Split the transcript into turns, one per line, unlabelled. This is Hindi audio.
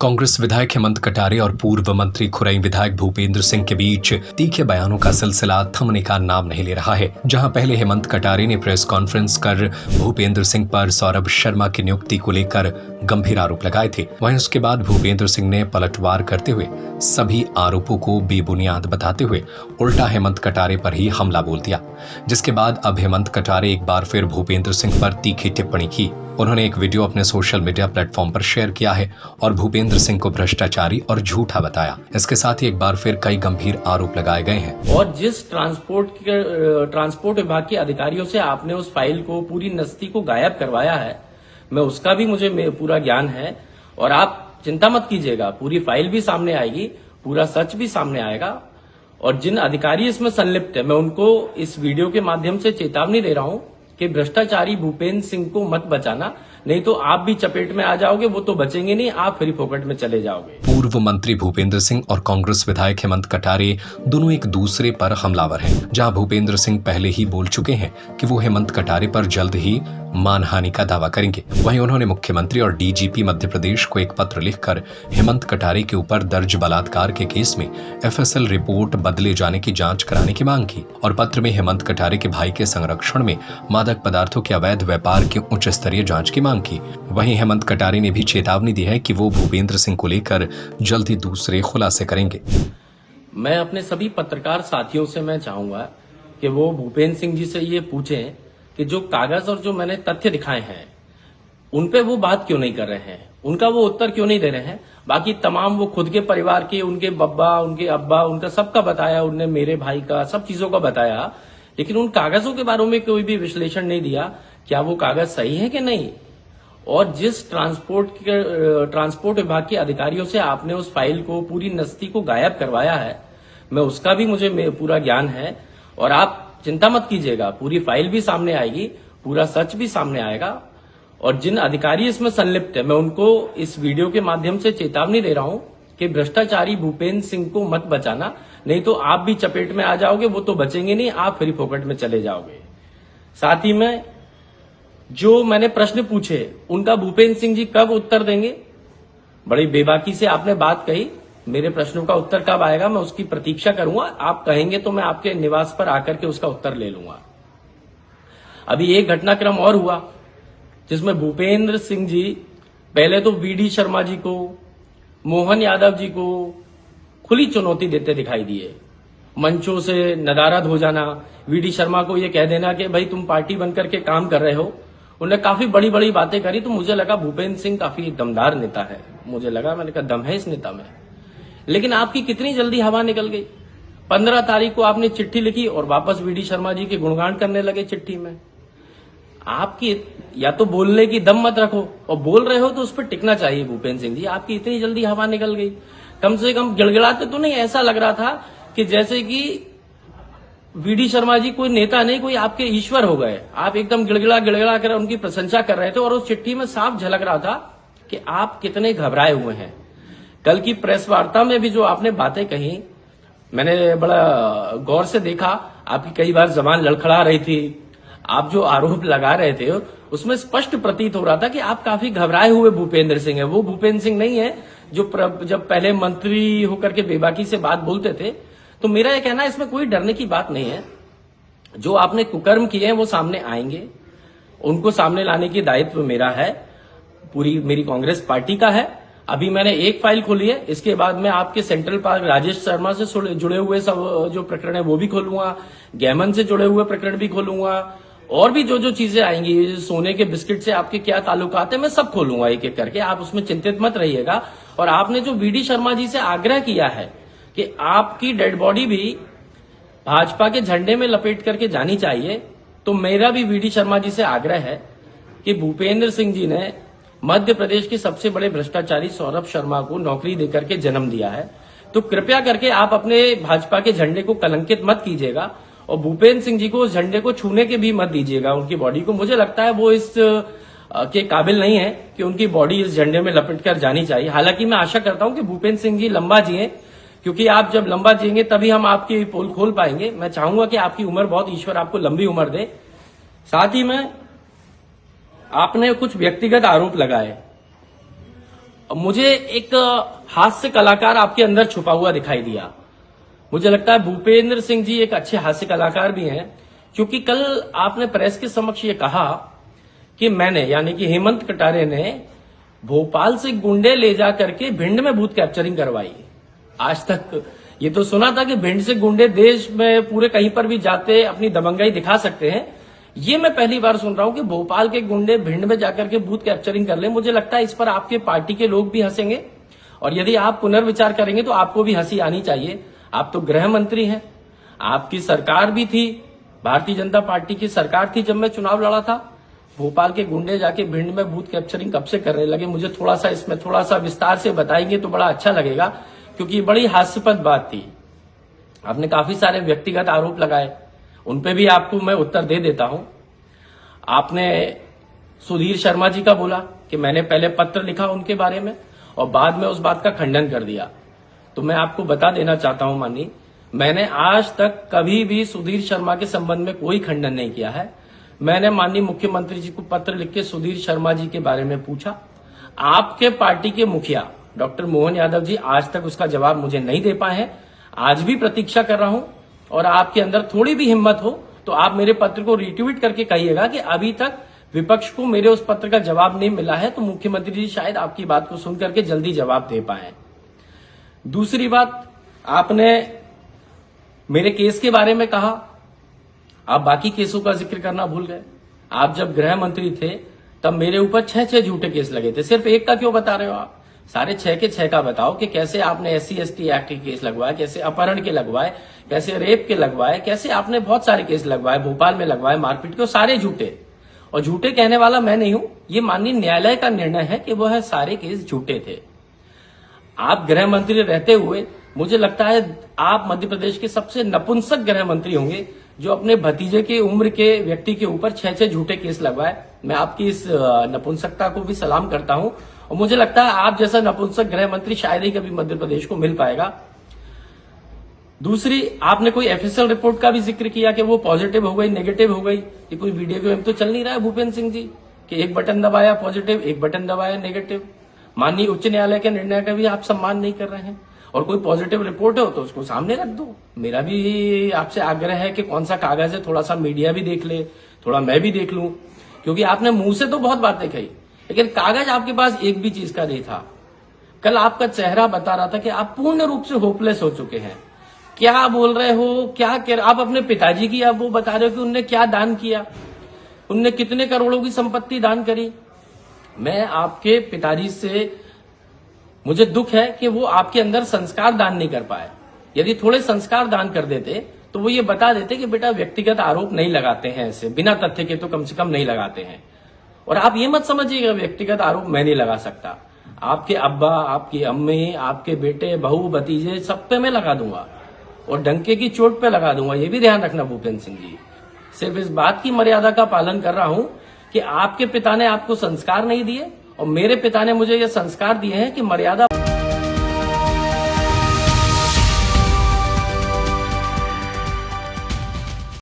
कांग्रेस विधायक हेमंत कटारे और पूर्व मंत्री खुरई विधायक भूपेंद्र सिंह के बीच तीखे बयानों का सिलसिला थमने का नाम नहीं ले रहा है। जहां पहले हेमंत कटारे ने प्रेस कॉन्फ्रेंस कर भूपेंद्र सिंह पर सौरभ शर्मा की नियुक्ति को लेकर गंभीर आरोप लगाए थे, वहीं उसके बाद भूपेंद्र सिंह ने पलटवार करते हुए सभी आरोपों को बेबुनियाद बताते हुए उल्टा हेमंत कटारे पर ही हमला बोल दिया। जिसके बाद अब हेमंत कटारे एक बार फिर भूपेंद्र सिंह पर तीखी टिप्पणी की। उन्होंने एक वीडियो अपने सोशल मीडिया प्लेटफॉर्म पर शेयर किया है और भूपेंद्र सिंह को भ्रष्टाचारी और झूठा बताया। इसके साथ ही एक बार फिर कई गंभीर आरोप लगाए गए हैं।
और जिस ट्रांसपोर्ट विभाग के अधिकारियों से आपने उस फाइल को पूरी नस्ती को गायब करवाया है, मैं उसका भी मुझे पूरा ज्ञान है। और आप चिंता मत कीजिएगा, पूरी फाइल भी सामने आएगी, पूरा सच भी सामने आएगा। और जिन अधिकारी इसमें संलिप्त है, मैं उनको इस वीडियो के माध्यम से चेतावनी दे रहा हूं कि भ्रष्टाचारी भूपेंद्र सिंह को मत बचाना, नहीं तो आप भी चपेट में आ जाओगे। वो तो बचेंगे नहीं, आप फ्री फोकट में चले जाओगे।
पूर्व मंत्री भूपेंद्र सिंह और कांग्रेस विधायक हेमंत कटारे दोनों एक दूसरे पर हमलावर हैं। जहां भूपेंद्र सिंह पहले ही बोल चुके हैं कि वो हेमंत कटारे पर जल्द ही मानहानि का दावा करेंगे, वहीं उन्होंने मुख्यमंत्री और डीजीपी मध्य प्रदेश को एक पत्र लिखकर हेमंत कटारे के ऊपर दर्ज बलात्कार के केस में एफएसएल रिपोर्ट बदले जाने की जांच कराने की मांग की। और पत्र में हेमंत कटारे के भाई के संरक्षण में मादक पदार्थों के अवैध व्यापार की उच्च स्तरीय जांच की मांग की। वहीं हेमंत कटारे ने भी चेतावनी दी है कि वो भूपेंद्र सिंह को लेकर जल्द ही दूसरे खुलासे करेंगे।
मैं अपने सभी पत्रकार साथियों से मैं चाहूंगा कि वो भूपेंद्र सिंह जी से ये पूछें कि जो कागज और जो मैंने तथ्य दिखाए हैं उन पे वो बात क्यों नहीं कर रहे हैं, उनका वो उत्तर क्यों नहीं दे रहे हैं। बाकी तमाम वो खुद के परिवार के, उनके बब्बा, उनके अब्बा, उनका सबका बताया, उनने मेरे भाई का सब चीजों का बताया, लेकिन उन कागजों के बारे में कोई भी विश्लेषण नहीं दिया। क्या वो कागज सही है कि नहीं। और जिस ट्रांसपोर्ट विभाग के अधिकारियों से आपने उस फाइल को पूरी नस्ती को गायब करवाया है, मैं उसका भी मुझे पूरा ज्ञान है। और आप चिंता मत कीजिएगा, पूरी फाइल भी सामने आएगी, पूरा सच भी सामने आएगा। और जिन अधिकारी इसमें संलिप्त है, मैं उनको इस वीडियो के माध्यम से चेतावनी दे रहा हूं कि भ्रष्टाचारी भूपेंद्र सिंह को मत बचाना, नहीं तो आप भी चपेट में आ जाओगे। वो तो बचेंगे नहीं, आप फ्री फोकट में चले जाओगे। साथ ही में जो मैंने प्रश्न पूछे उनका भूपेंद्र सिंह जी कब उत्तर देंगे। बड़ी बेबाकी से आपने बात कही, मेरे प्रश्नों का उत्तर कब आएगा मैं उसकी प्रतीक्षा करूंगा। आप कहेंगे तो मैं आपके निवास पर आकर के उसका उत्तर ले लूंगा। अभी एक घटनाक्रम और हुआ जिसमें भूपेंद्र सिंह जी पहले तो वीडी शर्मा जी को, मोहन यादव जी को खुली चुनौती देते दिखाई दिए। मंचों से नदारद हो जाना, वीडी शर्मा को यह कह देना कि भाई तुम पार्टी बनकर के काम कर रहे हो। उन्होंने काफी बड़ी बड़ी बातें करी, तो मुझे लगा भूपेंद्र सिंह काफी दमदार नेता है। मुझे लगा, मैंने कहा दम है इस नेता में। लेकिन आपकी कितनी जल्दी हवा निकल गई। 15 तारीख को आपने चिट्ठी लिखी और वापस वीडी शर्मा जी के गुणगान करने लगे चिट्ठी में। आपकी या तो बोलने की दम मत रखो, और बोल रहे हो तो उस पर टिकना चाहिए। भूपेंद्र सिंह जी, आपकी इतनी जल्दी हवा निकल गई। कम से कम गिड़गिड़ाते तो नहीं, ऐसा लग रहा था कि जैसे कि वीडी शर्मा जी कोई नेता नहीं, कोई आपके ईश्वर हो गए। आप एकदम गिड़गिड़ा कर उनकी प्रशंसा कर रहे थे, और उस चिट्ठी में साफ झलक रहा था कि आप कितने घबराए हुए हैं। कल की प्रेस वार्ता में भी जो आपने बातें कही, मैंने बड़ा गौर से देखा। आपकी कई बार जबान लड़खड़ा रही थी। आप जो आरोप लगा रहे थे उसमें स्पष्ट प्रतीत हो रहा था कि आप काफी घबराए हुए भूपेंद्र सिंह है। वो भूपेंद्र सिंह नहीं है जो जब पहले मंत्री होकर के बेबाकी से बात बोलते थे। तो मेरा यह कहना है, इसमें कोई डरने की बात नहीं है। जो आपने कुकर्म किए हैं वो सामने आएंगे, उनको सामने लाने की दायित्व मेरा है, पूरी मेरी कांग्रेस पार्टी का है। अभी मैंने एक फाइल खोली है, इसके बाद मैं आपके सेंट्रल पार्क राजेश शर्मा से जुड़े हुए सब जो प्रकरण है वो भी खोलूंगा, गैमन से जुड़े हुए प्रकरण भी खोलूंगा, और भी जो जो चीजें आएंगी, सोने के बिस्किट से आपके क्या ताल्लुकात है, मैं सब खोलूंगा एक एक करके। आप उसमें चिंतित मत रहिएगा। और आपने जो वीडी शर्मा जी से आग्रह किया है कि आपकी डेड बॉडी भी भाजपा के झंडे में लपेट करके जानी चाहिए, तो मेरा भी वीडी शर्मा जी से आग्रह है कि भूपेंद्र सिंह जी ने मध्य प्रदेश के सबसे बड़े भ्रष्टाचारी सौरभ शर्मा को नौकरी देकर के जन्म दिया है। तो कृपया करके आप अपने भाजपा के झंडे को कलंकित मत कीजिएगा, और भूपेंद्र सिंह जी को उस झंडे को छूने के भी मत दीजिएगा, उनकी बॉडी को। मुझे लगता है वो इस के काबिल नहीं है कि उनकी बॉडी इस झंडे में लपेट कर जानी चाहिए। हालांकि मैं आशा करता हूं कि भूपेंद्र सिंह जी लंबा जिए, क्योंकि आप जब लंबा जिएंगे तभी हम आपकी पोल खोल पाएंगे। मैं चाहूंगा कि आपकी उम्र बहुत, ईश्वर आपको लंबी उम्र दे। साथ ही में आपने कुछ व्यक्तिगत आरोप लगाए, मुझे एक हास्य कलाकार आपके अंदर छुपा हुआ दिखाई दिया। मुझे लगता है भूपेंद्र सिंह जी एक अच्छे हास्य कलाकार भी हैं, क्योंकि कल आपने प्रेस के समक्ष ये कहा कि मैंने, यानी कि हेमंत कटारे ने भोपाल से गुंडे ले जा करके भिंड में बूथ कैप्चरिंग करवाई। आज तक ये तो सुना था कि भिंड से गुंडे देश में पूरे कहीं पर भी जाते अपनी दबंगाई दिखा सकते हैं। ये मैं पहली बार सुन रहा हूं कि भोपाल के गुंडे भिंड में जाकर के बूथ कैप्चरिंग कर ले। मुझे लगता है इस पर आपके पार्टी के लोग भी हंसेंगे, और यदि आप पुनर्विचार करेंगे तो आपको भी हंसी आनी चाहिए। आप तो गृह मंत्री हैं, आपकी सरकार भी थी, भारतीय जनता पार्टी की सरकार थी जब मैं चुनाव लड़ा था। भोपाल के गुंडे जाके भिंड में बूथ कैप्चरिंग कब से करने लगे? मुझे थोड़ा सा इसमें थोड़ा सा विस्तार से बताएंगे तो बड़ा अच्छा लगेगा, क्योंकि ये बड़ी हास्यास्पद बात थी। आपने काफी सारे व्यक्तिगत आरोप लगाए, उनपे भी आपको मैं उत्तर दे देता हूं। आपने सुधीर शर्मा जी का बोला कि मैंने पहले पत्र लिखा उनके बारे में और बाद में उस बात का खंडन कर दिया। तो मैं आपको बता देना चाहता हूं माननीय, मैंने आज तक कभी भी सुधीर शर्मा के संबंध में कोई खंडन नहीं किया है। मैंने माननीय मुख्यमंत्री जी को पत्र लिख के सुधीर शर्मा जी के बारे में पूछा। आपके पार्टी के मुखिया डॉक्टर मोहन यादव जी आज तक उसका जवाब मुझे नहीं दे पाए हैं। आज भी प्रतीक्षा कर रहा हूं, और आपके अंदर थोड़ी भी हिम्मत हो तो आप मेरे पत्र को रिट्वीट करके कहिएगा कि अभी तक विपक्ष को मेरे उस पत्र का जवाब नहीं मिला है, तो मुख्यमंत्री जी शायद आपकी बात को सुन करके जल्दी जवाब दे पाए। दूसरी बात, आपने मेरे केस के बारे में कहा, आप बाकी केसों का जिक्र करना भूल गए। आप जब गृह मंत्री थे तब मेरे ऊपर 6 झूठे केस लगे थे। सिर्फ एक का क्यों बता रहे हो आप? सारे 6 के 6 का बताओ कि कैसे आपने SC/ST एक्ट के केस लगवाए, कैसे अपहरण के लगवाए, कैसे रेप के लगवाए, कैसे आपने बहुत सारे केस लगवाए, भोपाल में लगवाए मारपीट के, सारे झूठे। और झूठे कहने वाला मैं नहीं हूं, ये माननीय न्यायालय का निर्णय है कि वह सारे केस झूठे थे। आप गृह मंत्री रहते हुए मुझे लगता है आप मध्य प्रदेश के सबसे नपुंसक गृह मंत्री होंगे जो अपने भतीजे के उम्र के व्यक्ति के ऊपर 6 झूठे केस लगवाए। मैं आपकी इस नपुंसकता को भी सलाम करता हूं, और मुझे लगता है आप जैसा नपुंसक गृह मंत्री शायद ही कभी मध्य प्रदेश को मिल पाएगा। दूसरी, आपने कोई FSL रिपोर्ट का भी जिक्र किया कि वो पॉजिटिव हो गई, नेगेटिव हो गई। ये कोई वीडियो गेम तो चल नहीं रहा है भूपेंद्र सिंह जी कि एक बटन दबाया पॉजिटिव, एक बटन दबाया नेगेटिव। माननीय उच्च न्यायालय के निर्णय का भी आप सम्मान नहीं कर रहे हैं, और कोई पॉजिटिव रिपोर्ट हो तो उसको सामने रख दो। मेरा भी आपसे आग्रह है कि कौन सा कागज है, थोड़ा सा मीडिया भी देख ले, थोड़ा मैं भी देख लूं, क्योंकि आपने मुंह से तो बहुत बातें कही लेकिन कागज आपके पास एक भी चीज का नहीं था। कल आपका चेहरा बता रहा था कि आप पूर्ण रूप से होपलेस हो चुके हैं। क्या बोल रहे हो, क्या कर, आप अपने पिताजी की आप वो बता रहे हो कि उनने क्या दान किया, उनने कितने करोड़ों की संपत्ति दान करी। मैं आपके पिताजी से, मुझे दुख है कि वो आपके अंदर संस्कार दान नहीं कर पाए। यदि थोड़े संस्कार दान कर देते तो वो ये बता देते कि बेटा व्यक्तिगत आरोप नहीं लगाते हैं, ऐसे बिना तथ्य के तो कम से कम नहीं लगाते हैं। और आप ये मत समझिएगा व्यक्तिगत आरोप मैं नहीं लगा सकता। आपके अब्बा, आपकी अम्मी, आपके बेटे, बहू, भतीजे सब पे मैं लगा दूंगा, और डंके की चोट पे लगा दूंगा। ये भी ध्यान रखना भूपेंद्र सिंह जी। सिर्फ इस बात की मर्यादा का पालन कर रहा हूं कि आपके पिता ने आपको संस्कार नहीं दिए और मेरे पिता ने मुझे ये संस्कार दिए हैं कि मर्यादा